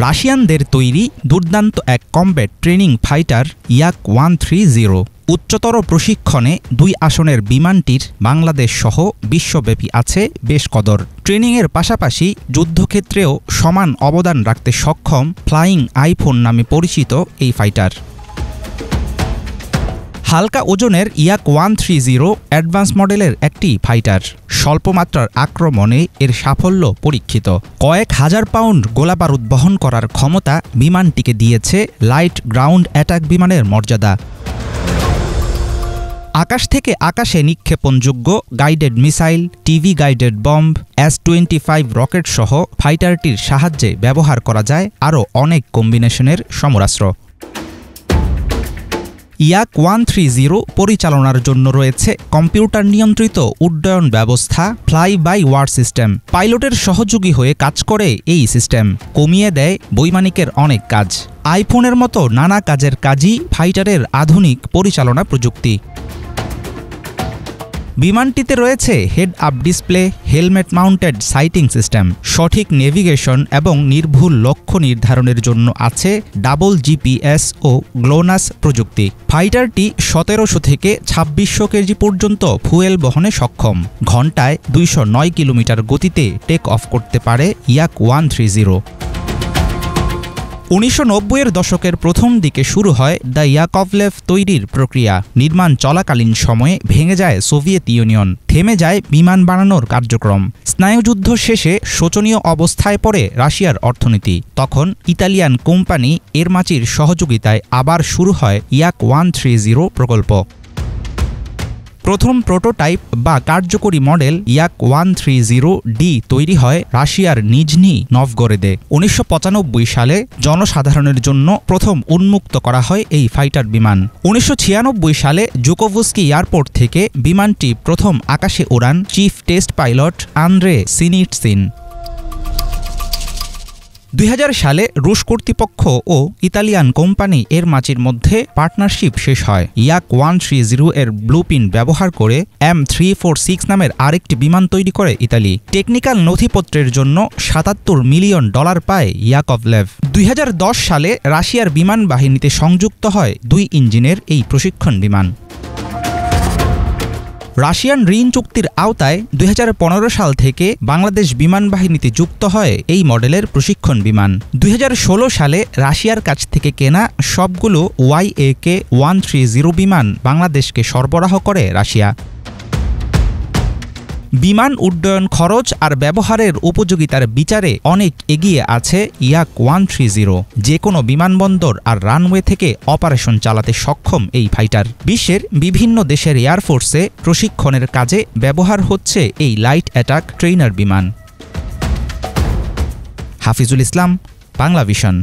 রাশিয়ানদের তৈরি দুর্দান্ত এক কমব্যাট ট্রেনিং ফাইটার Yak-130। উচ্চতর প্রশিক্ষণে 2 আসনের বিমানটির বাংলাদেশ সহ বিশ্বব্যাপী আছে বেশ কদর। ট্রেনিংয়ের পাশাপাশি যুদ্ধক্ষেত্রেও সমান অবদান রাখতে সক্ষম ফ্লাইং আইফোন নামে পরিচিত এই ফাইটার। হালকা ওজনের Yak-130 অ্যাডভান্স মডেলের একটি ফাইটার। স্বল্পমাত্রার আক্রমণে এর সাফল্য পরীক্ষিত। কয়েক হাজার পাউন্ড গোলাবারুদ বহন করার ক্ষমতা বিমানটিকে দিয়েছে লাইট গ্রাউন্ড অ্যাটাক বিমানের মর্যাদা। আকাশ থেকে আকাশে নিক্ষেপণযোগ্য guided missile, TV guided bomb, S-25 rocket সহ ফাইটারটির সাহায্যে ব্যবহার করা যায় আরও অনেক কম্বিনেশনের সমরাস্ত্র। Yak-130 পরিচালনার জন্য রয়েছে কম্পিউটার নিয়ন্ত্রিত উড্ডয়ন ব্যবস্থা ফ্লাই বাই ওয়ার সিস্টেম। পাইলটের সহযোগী হয়ে কাজ করে এই সিস্টেম, কমিয়ে দেয় বৈমানিকের অনেক কাজ। আইফোনের মতো নানা কাজের কাজই ফাইটারের আধুনিক পরিচালনা প্রযুক্তি। বিমানটিতে রয়েছে head up display, helmet mounted citing system, সঠিক নেভিগেশন এবং নির্ভুল লক্ষ্য নির্ধারণের জন্য আছে ডাবল জিপিএস ও গ্লোনাস প্রযুক্তি। ফাইটারটি 1700 থেকে 2600 কেজি পর্যন্ত ফুয়েল বহনে সক্ষম। ঘণ্টায় 209 কিলোমিটার গতিতে টেক অফ করতে পারে Yak-130। 1990-এর দশকের প্রথম দিকে শুরু হয় দ্য ইয়াকভলেভ তৈরির প্রক্রিয়া। নির্মাণ চলাকালীন সময়ে ভেঙে যায় সোভিয়েত ইউনিয়ন, থেমে যায় বিমান বানানোর কার্যক্রম। স্নায়ুযুদ্ধ শেষে শোচনীয় অবস্থায় পড়ে রাশিয়ার অর্থনীতি। তখন ইতালিয়ান কোম্পানি এরমাচির সহযোগিতায় আবার শুরু হয় Yak-130 প্রকল্প। প্রথম প্রোটোটাইপ বা কার্যকরী মডেল Yak-130D তৈরি হয় রাশিয়ার নিজনি নভগোরোদে। 1995 সালে জনসাধারণের জন্য প্রথম উন্মুক্ত করা হয় এই ফাইটার বিমান। 1996 সালে জুকোভস্কি এয়ারপোর্ট থেকে বিমানটি প্রথম আকাশে ওড়ান চিফ টেস্ট পাইলট আন্দ্রে সিনিটসিন। 2000 সালে রুশ কর্তৃপক্ষ ও ইতালিয়ান কোম্পানি এরমাচির মধ্যে পার্টনারশিপ শেষ হয়। Yak-130 এর ব্লুপ্রিন্ট ব্যবহার করে M346 নামের আরেকটি বিমান তৈরি করে ইতালি। টেকনিক্যাল নথিপত্রের জন্য $77 মিলিয়ন পায় ইয়াকভলেভ। 2010 সালে রাশিয়ার বিমান বাহিনীতে সংযুক্ত হয় 2 ইঞ্জিনের এই প্রশিক্ষণ বিমান। রাশিয়ান ঋণ চুক্তির আওতায় 2015 সাল থেকে বাংলাদেশ বিমান বাহিনীতে যুক্ত হয় এই মডেলের প্রশিক্ষণ বিমান। 2016 সালে রাশিয়ার কাছ থেকে কেনা সবগুলো Yak-130 বিমান বাংলাদেশকে সরবরাহ করে রাশিয়া। বিমান উড্ডয়ন খরচ আর ব্যবহারের উপযোগিতার বিচারে অনেক এগিয়ে আছে Yak-130। যে কোনো বিমানবন্দর আর রানওয়ে থেকে অপারেশন চালাতে সক্ষম এই ফাইটার। বিশ্বের বিভিন্ন দেশের এয়ারফোর্সে প্রশিক্ষণের কাজে ব্যবহার হচ্ছে এই লাইট অ্যাটাক ট্রেইনার বিমান। হাফিজুল ইসলাম, বাংলা ভিশন।